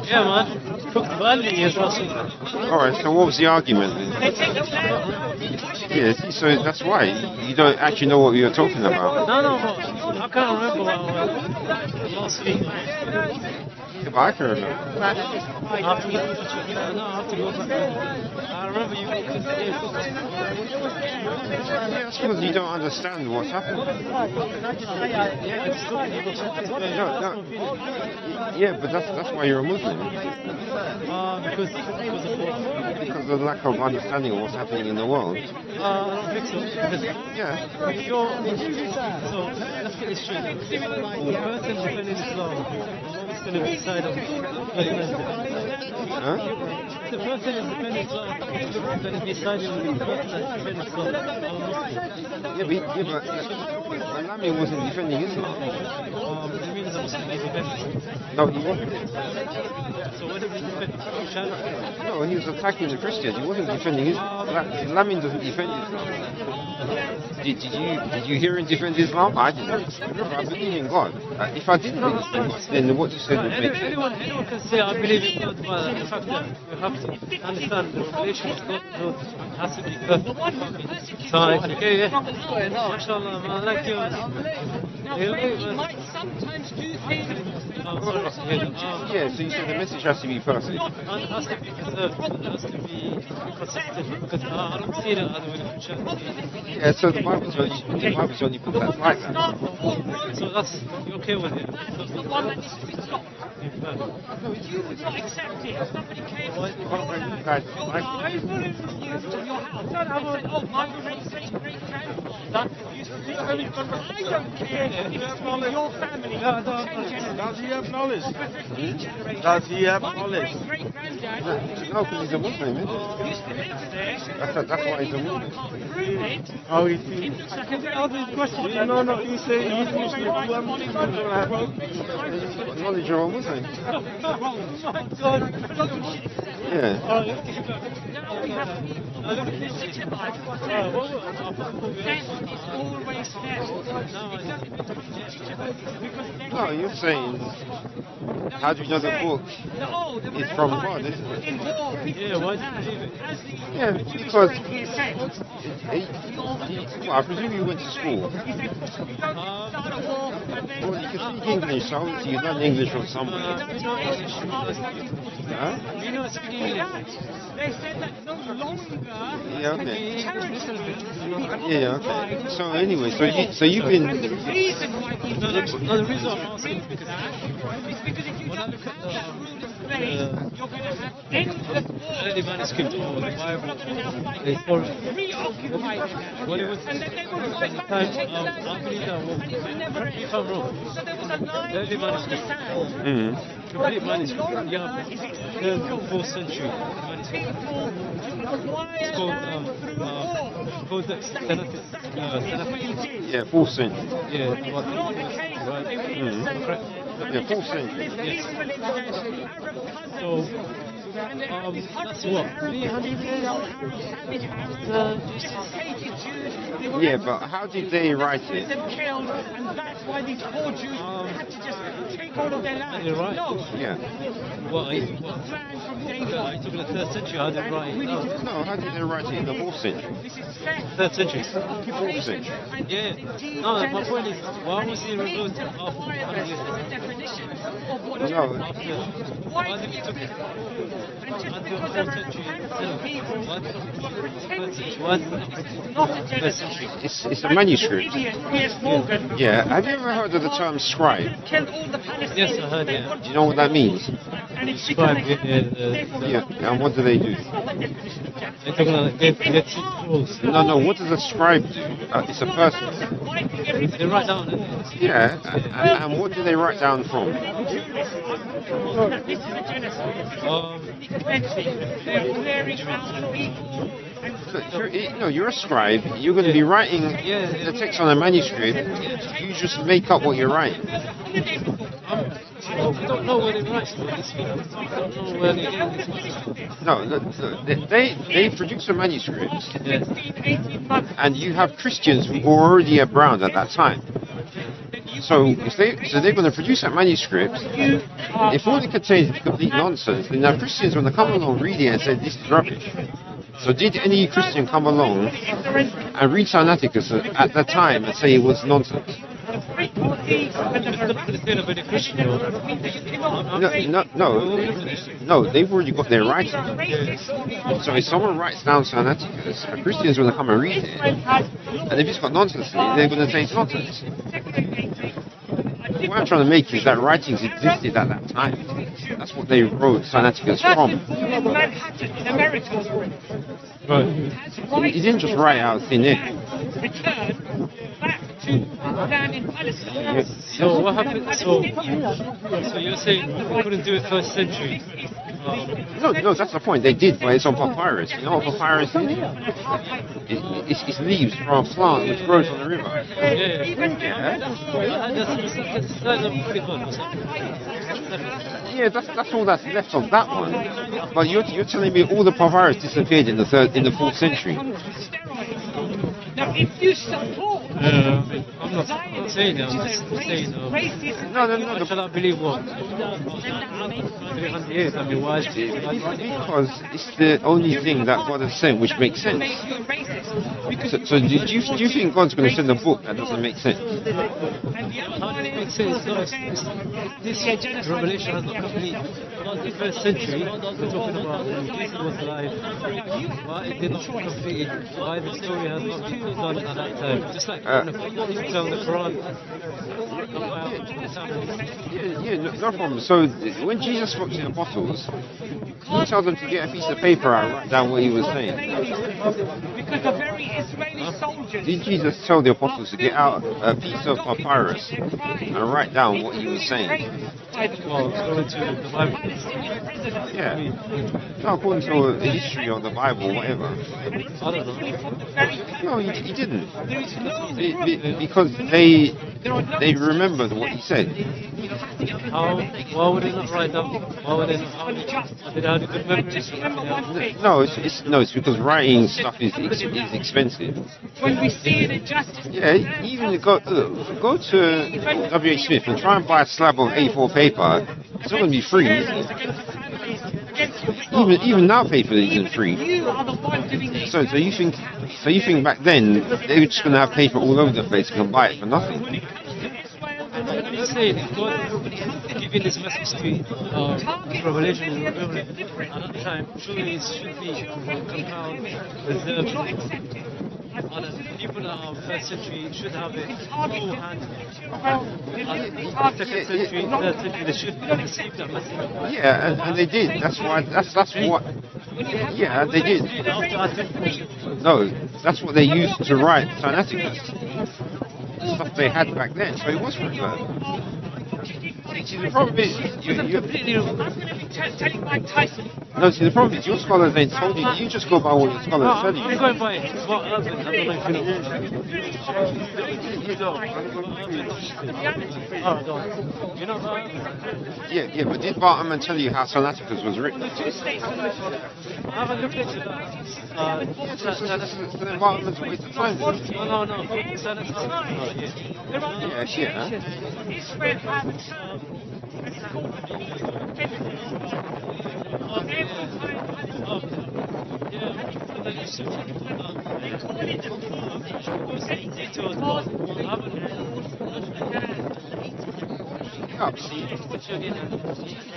Yeah, man. Cooked badly as well. Alright, so what was the argument then? Yeah, so that's why. You don't actually know what you were talking about. No, but I can't remember what last week. Yeah, but I can remember. I have to go back. I remember you cooked That's because you don't understand what's happening. Yeah, but that's why you're a Muslim. Because Because of the lack of understanding of what's happening in the world. I don't think so. Yeah. So let's get this straight. The person defending Islam is going to be side of Huh? the person is defending Islam is going to be siding with the person that's defending Islam. But Lamin wasn't defending Islam. It means that Muslim is defending. No, he wasn't. So what did he defend? No, he was attacking the Christians. He wasn't defending Islam. Lamin doesn't defend Islam. Did you hear him defend Islam? I didn't. Remember, I believe in God. If I didn't believe in God, then what you said would make sense. Anyone can say I believe in God, but the fact that we have to understand the revelation of God has to be perfect. So it's okay, yeah. MashaAllah, man, I like yours. You might sometimes do things. Yeah, so you said the message has to be perfect. It has to be preserved, it has to be consistent, because I don't see that other way in Christianity. Yeah, so the Bible's only put that like that. So that's, you're okay with it? That's the one that needs to be stopped. You would not accept it. Somebody came to your house. And said, oh, my great-great-grandfather used to do it. I don't care if it's from your family. Does he have knowledge? Does he have knowledge? My great-granddad No, because he's a Muslim, isn't he? used to live there. That's why he's a Muslim. Prove it. Oh, he thinks. It looks like a very good question. No, you say he's Muslim. Knowledge of a Muslim. Yeah. Now we have legitimised it's always there. No, you're saying, how do you know the book is from God, isn't it? Yeah, why do you believe it? Yeah, because well, I presume you went to school. Well, you can speak English, so obviously you learned English from somewhere. Huh? You know, speaking English. They said that no longer Yeah, okay. territory. Yeah, okay. So anyway, so you've been. And the reason why we The reason I'm asking is because is because if you when I don't look have at that rule of faith, you're going to have endless early manuscript or the Bible, they preoccupied with that. when it was And then they would fight back time, and take land I believe that and it would never if I'm wrong, So there was a line early drawn in the manuscript, sand. complete manuscript, you have the 4th century manuscript. It's called Codex Sinaiticus. Yeah, 4th century. Yeah, about right. Correct. Yeah, 4th century. Yes. So, that's what? 300 years? Yeah, but how did they write it? Killed, and that's why these poor Jews had to just take all of their land. You're right. No, Yeah. What, land from day you one. took the 3rd century, how did they write it? No, how did they write it in the 4th century? This is theft. 3rd century. 4th century. Yeah. No, my point is, why was he removed after 100 years? Definition of what No, why Why did he took it? and just Until because 4th there are century. people Why did he pretending Why? not a 3rd genocide. century. it's a manuscript. Idiot Piers Morgan Yeah, have you ever heard of the term scribe? killed all the Palestinians. Yes, I heard, They yeah. want Do you know what that means? and it's Scribe, because Yeah, and what do they do? They're talking about they teach rules. No, what does a scribe do? It's a person. They write down. Yeah, and what do they write down from? You're a scribe. You're going to be writing the text on a manuscript. You just make up what you're writing. We don't know where they write this. We don't know where they get this. No, they produce a manuscript, and you have Christians who were already around at that time. So they're going to produce that manuscript. If all it contains is complete nonsense, then now Christians, when they come along, read it and say this is rubbish. So did any Christian come along and read Sinaiticus at that time and say it was nonsense? No, they've already got their writing. So if someone writes down Sinaiticus, a Christian's going to come and read it, and if it's got nonsense in it, they're going to say it's nonsense. What I'm trying to make is that writings existed at that time. That's what they wrote Sinaiticus from. Right. He didn't just write out thin air. So what happened? So you're saying we couldn't do it first century? No, that's the point. They did, but it's on papyrus. You know what papyrus is? It's leaves from a plant which grows on the river. Yeah, that's all that's left of that one. But you're telling me all the papyrus disappeared in the 4th century? Now, if you support I'm not saying that. I'm just saying No. I cannot believe what? 300 years. I mean, why? Because it's the only thing that God has sent which makes sense. So do you think God's going to send a book that doesn't make sense? How does it make sense? No, this revelation has not complete. Not the first century. We're talking about when Jesus was alive. Why it did not complete? Why the story has not been done at that time? Just like you tell the Quran. No problem. So when Jesus spoke to the apostles, he told them to get a piece of paper and write down what he was saying. Because the very Israeli soldiers. Did Jesus tell the apostles to get out a piece of papyrus and write down what he was saying? Well, according to the Bible. Yeah. No, according to the history of the Bible, whatever. I don't know. No, he didn't. Because they remembered what he said. How? Why would they not write down? Why would they not? Did they have a good memory? No, it's because writing stuff is expensive. When we see the justice. Yeah, even go to W.H. Smith and try and buy a slab of A4 paper. It's not going to be free. Even now, paper isn't free. So you think back then they were just going to have paper all over the place and can buy it for nothing? I'm just saying, if God giving this message to Revelation at that time, surely it should be compiled, reserved. And people that are first century should have it beforehand. Second century, third century, they should have received that message. Yeah, and they did. That's what. Yeah, they did. No, that's what they used to write Sinaiticus. Stuff they had back then, so it was preserved. See, the problem is, no, see, the problem is your scholars ain't told you. You just go by what your scholars tell you. I'm going by it. Yeah, but did Bart Ehrman tell you how Sinaiticus was written? I haven't looked into that. So then Bart Ehrman's a waste of time. No.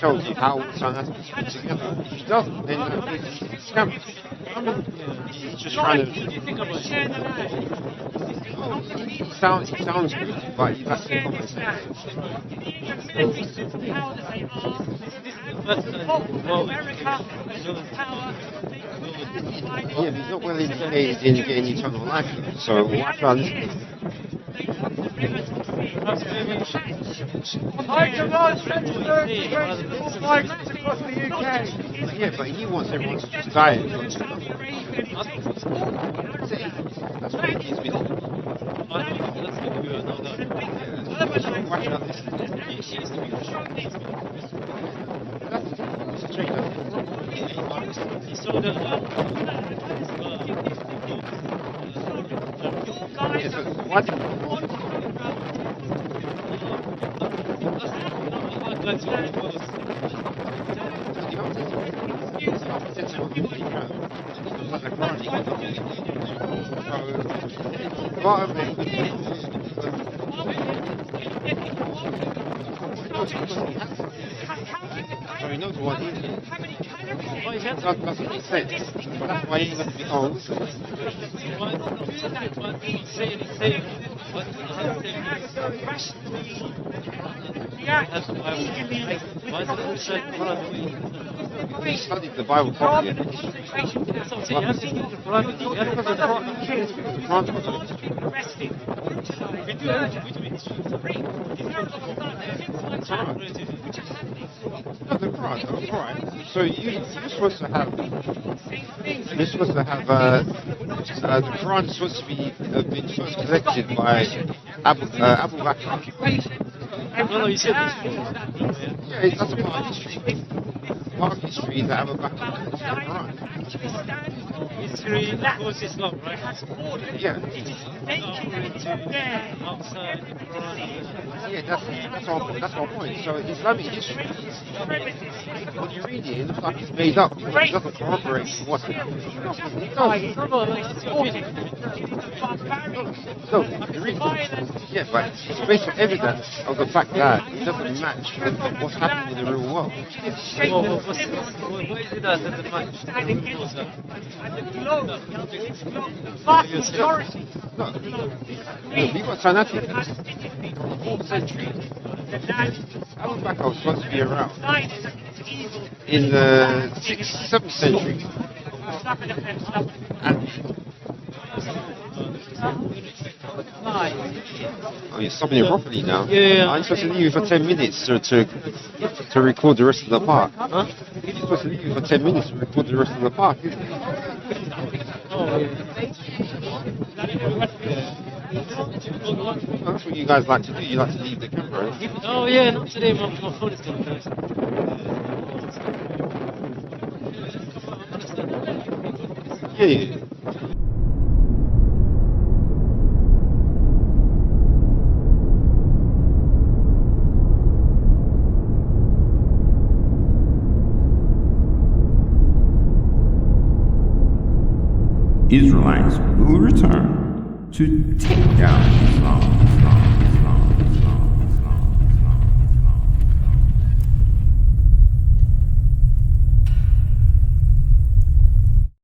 Tells you how Sinaiticus put together. If he doesn't, then he's a scammer. He's just trying to. He sounds good, but he's asking common sense. Yeah, but he's not well educated in getting eternal life, so why should I listen? Yeah, but he wants everyone to just die. That's what he's been. Why should I listen? That's a traitor. Yeah, so why do But the Quran you got nothing. So, part of it, so he knows what he is. That doesn't make sense. That's why he's going to become a Muslim. He studied the Bible properly. The Quran, alright. So you're supposed to have. You're supposed to have. The Quran is supposed to be been first collected by Abu Bakr. No, you said this. Yeah, that's part of history. Part of history is that Abu Bakr collected the Quran. History, of course, Islam, right? Yeah. Yeah, that's our point. So Islamic history, when you read it, it looks like it's made up. It doesn't corroborate what's happening. No, you read it. Yeah, but it's based on evidence of the fact that it doesn't match with what's happening in the real world. What is it that doesn't match? No, we got Sinaiticus. 4th century. Abu Bakr was supposed to be around in the 6th, 7th century. And oh, you're stopping it properly now. Yeah. I'm supposed to leave you for 10 minutes to record the rest of the part. Huh? You're supposed to leave you for 10 minutes to record the rest of the part, isn't it? Oh, yeah. That's what you guys like to do. You like to leave the camera. Oh, yeah, not today. My phone is going to crash. Yeah. Israelites will return to take down Islam.